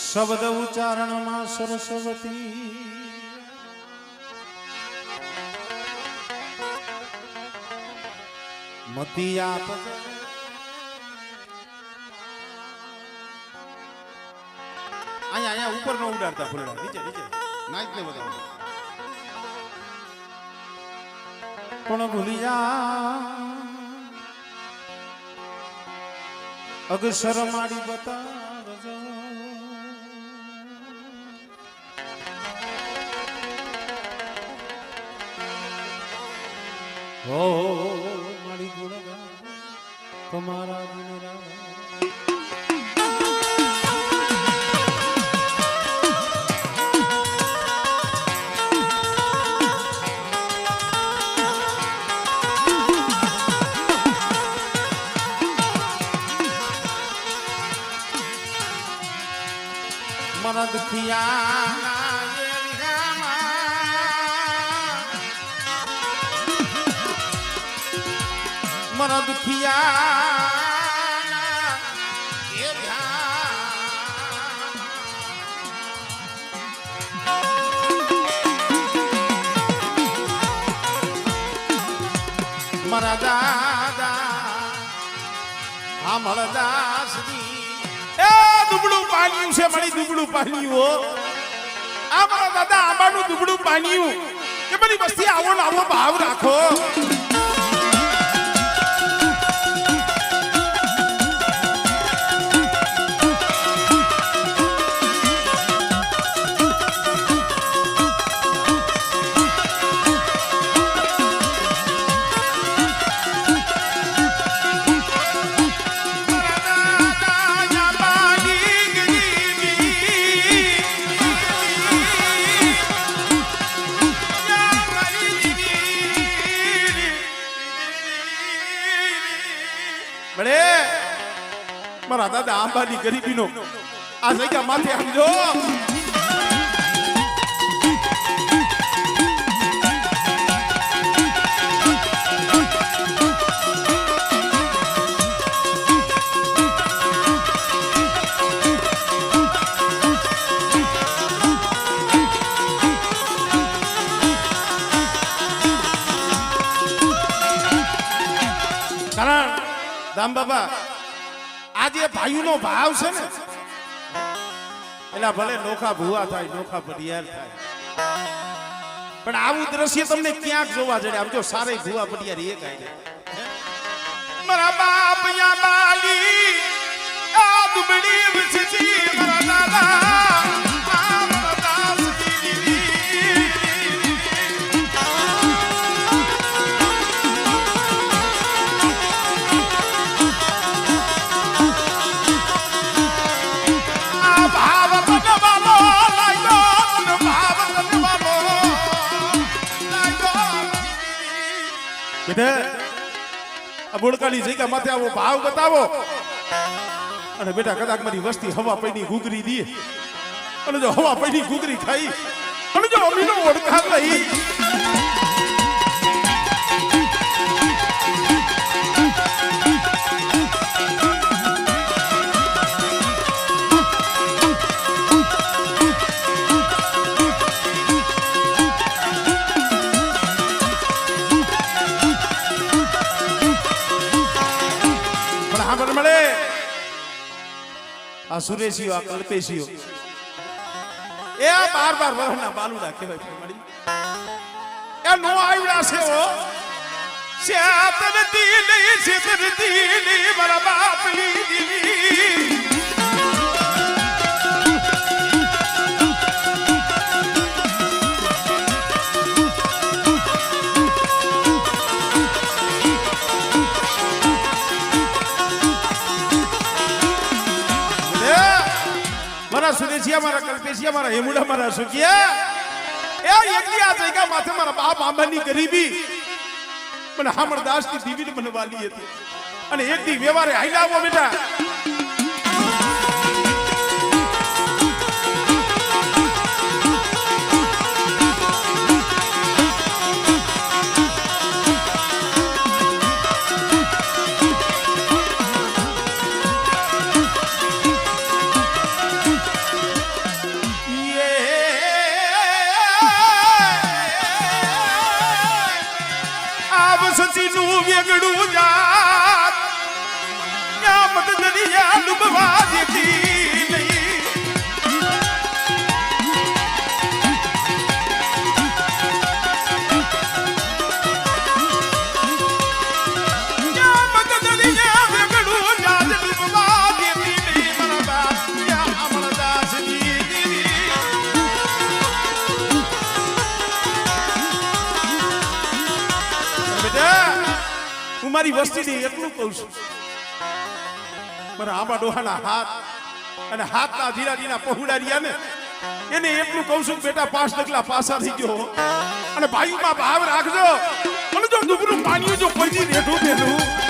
શબ્દ ઉચ્ચારણમાં સરસ્વતી મતી આપ અહીંયા ઉપર ન ઉડાડતા ફૂલડા નીચે નાચ ને બધા પણ ભૂલી જા અગસર મારી બતાવજો હો મારી ગુણગા તમારા ગુણરા મારા દુખિયા મારા દુખિયા મારા દાદા મારા દાસજી દુબળું પાણીયું છે મારી દુબળું પાણીયું આ મારા દાદા આંબાનું દુબળું પાણીયું કે બધી વસ્તી આવો ને આવો ભાવ રાખો મારા દાદા આંબાની ગરીબીનો આ જગ્યા માથે સમજો કારણ દામ બાબા આજે ભાઈનો ભાવ છે ને એલા ભલે નોખા ભુવા થાય નોખા પડિયાર થાય પણ આવું દ્રશ્ય તમને ક્યાંક જોવા જડે આમ જો સારે ભુવા પડિયાર એક આઈ મારા બાપ યા બાલી આ દુબળી વસતી મારા દાદા બોળકાની જગ્યા માથે આવો ભાવ બતાવો અને બેટા કદાચ મારી વસ્તી હવા પૈની ઘૂઘરી દે અને જો હવા પૈની ઘૂઘરી ખાઈ અને જો અમીનો ઓળખા લઈ આ સુરેશીઓ આ કલ્પેશીઓ એ બાર વરના બાલુડા કહેવાય મળી એ નો આવડા છે ઓ શેતર દીલી મારા બાપલી દીલી સુરેશિયા મારા કલ્પેશિયા મારા હેમુડા મારા સુખિયા એ એકલી આ જગ્યા માથે મારા બાપ આંબાની ગરીબી મને હામરદાસ ની દીવી મને વાલી હતી અને એક દી વ્યવહારે હાઈલાવો બેટા હું મારી વસ્તીને એટલું કહું છું મારા આંબા ડોહાના હાથ અને હાથના ધીરાજીના પહોળા રહ્યા ને એને એટલું કહું છું બેટા 5 ડગલા પાછા થઈ ગયો અને ભાઈમાં ભાવ રાખજો અને જો દુબરું પાણી જો પડી રેઠું પેલું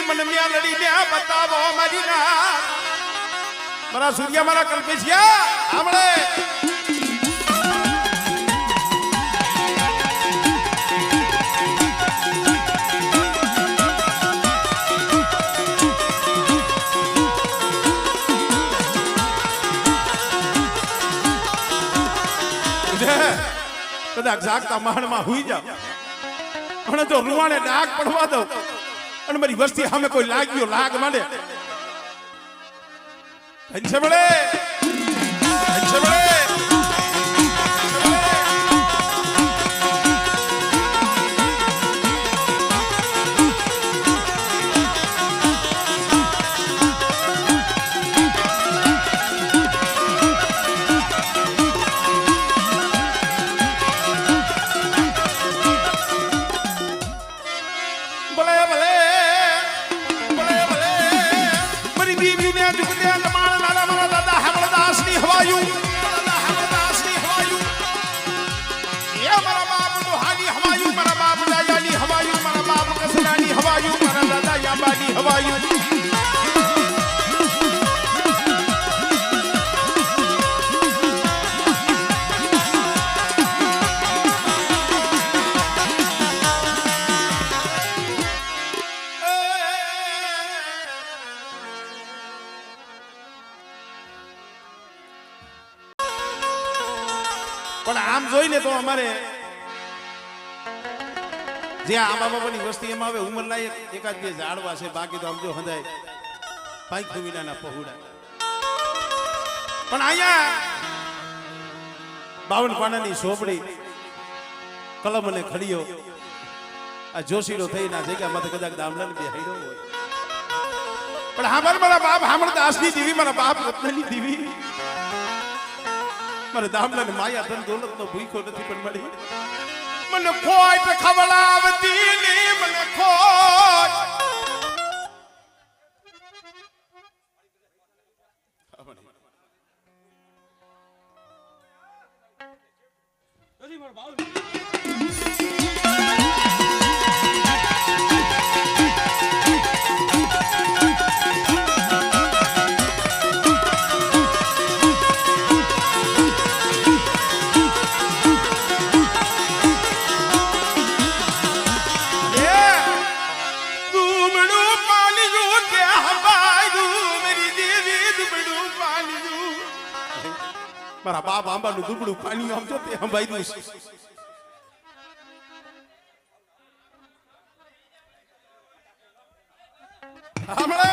मन में लड़ी ने बतावो मारी ना मारा सूर्या मारा कल्पेशिया हमणे कदाच जागता महल में हुई जाओ અને જો રૂવાણે ડાક પડવા દો અને મારી વસ્તી સામે કોઈ લાગ્યો લાગ માંડે હંસે બળે હંસે બળે हवायु પણ આમ જોઈને તો અમારે જે આંબા બાબાની વસ્તી એમાં હવે ઉંમર લાયક એકાદ બે ઝાડવા છે બાકી તો આમ જો હંધાય પાંચ વિનાના પહોળા પણ અહીંયા 52 પાનાની સોપડી કલમ અને ખડીયો આ જોશીડો થઈને આ જગ્યામાં કદાચ દામલાને બે હાઈડો હોય પણ હામર મારા બાપ હામર દાસની દેવી મારા બાપ રત્નની દેવી મારા દામલાને માયા ધન દોલતનો ભૂખો નથી પણ મળી मन खोट खवड़ावती ने मन खोट મારા બાપ આંબાનું દુબળું પાણી આમ જો તે અંબાઈ દઉં હમણે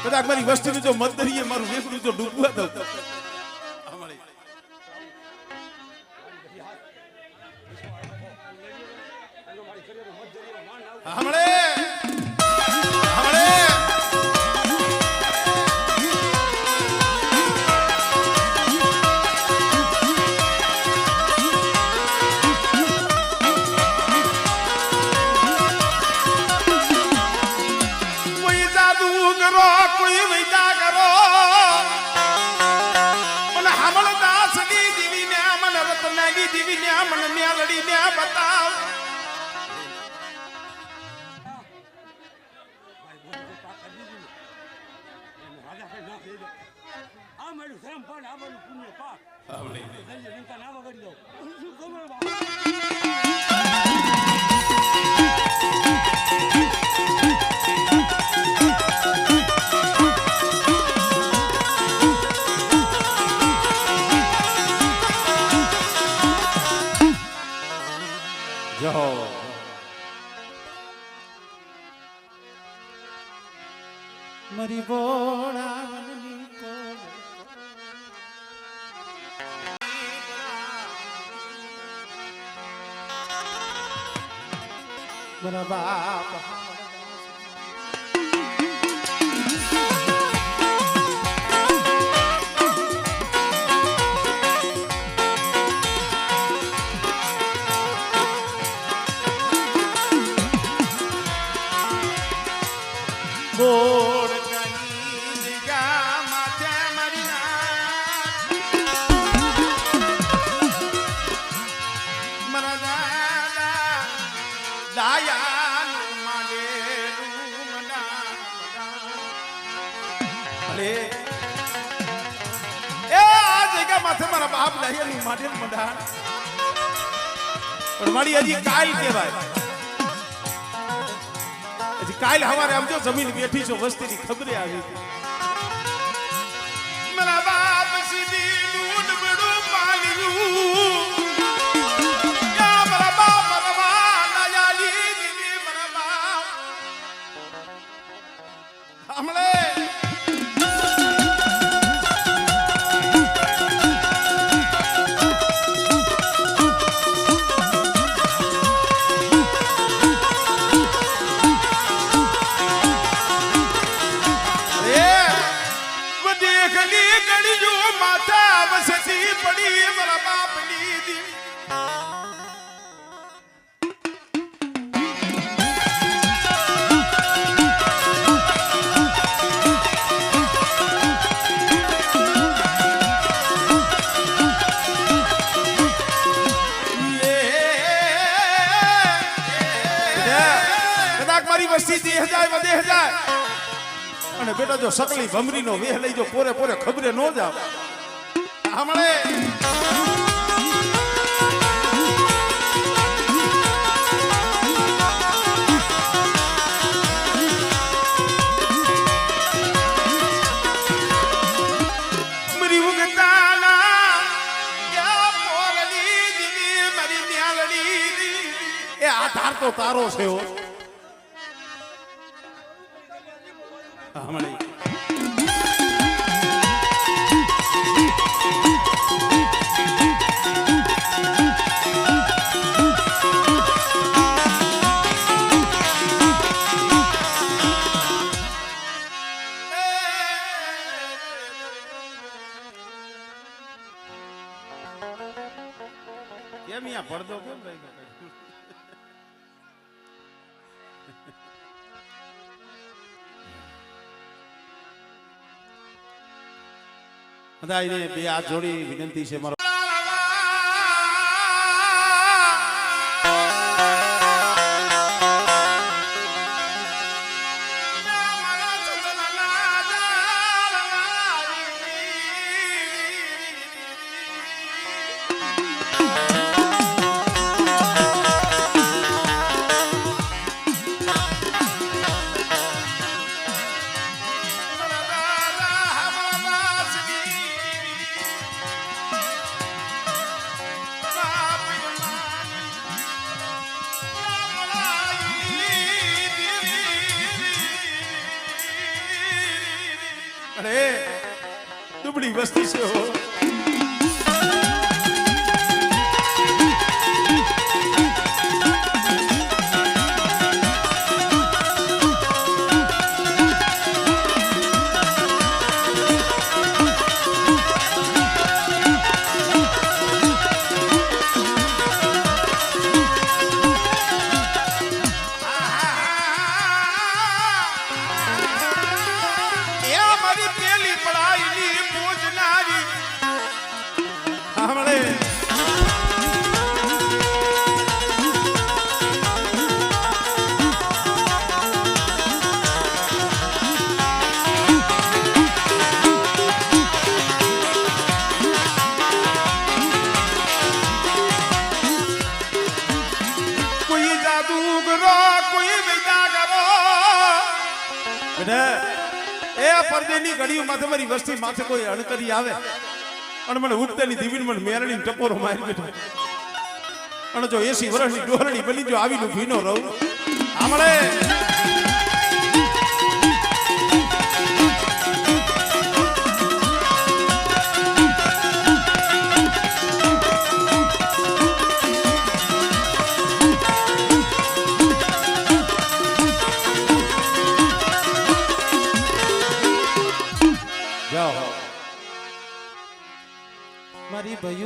કદાચ મારી વસ્તીનું જો મત દરીએ મારું વેકડું જો ડૂબવા દઉં હમણે મારી બોળાવનની કોલ મારા બાપ બોળ કની ગા માથે મારી મારા દાદા દાયાનું માંડેલું મડા અરે એ આ જગ્યા માથે મારા બાપ દાયાનું માંડેલું મડા પણ મારી હજી કાલ કહેવાય કાલ હવારે આમ જો જમીન બેઠી છો વસ્તીની ખબરે આવી મારા બાપ સીધી દૂધ બડું પાલ્યું મારા બાપ રવા નયાલી દીદી મારા બાપ હમણે પડી મારા બાપની દી કદાચ મારી વસ્તી દેહ જાય વધે જાય અને બેટા જો સકલી ભમરીનો વેહ લઈ જો પોરે પોરે ખબરે ન જાવ હમણે મરી ઉગતાના યા પોરલી દીદી મરી ન્યાલડી એ આધાર તો તારો છે હો હમણે કેમ યા પડદો કેમ લઈ ગયો બધાને બે હાથ જોડી વિનંતી છે મારો અરે દુબળી વસ્તી છે હો પડદેની ઘડીઓમાં તમારી વસ્તી માથે કોઈ અણકરી આવે અને મને ઉગતાની દીવીને મને મેરણી ટપોરો મારી બેઠો અને જો 80 વર્ષની ડોરણી બની જો આવીનું ભીનો રહું આમળે જાઓ મારી ભાઈ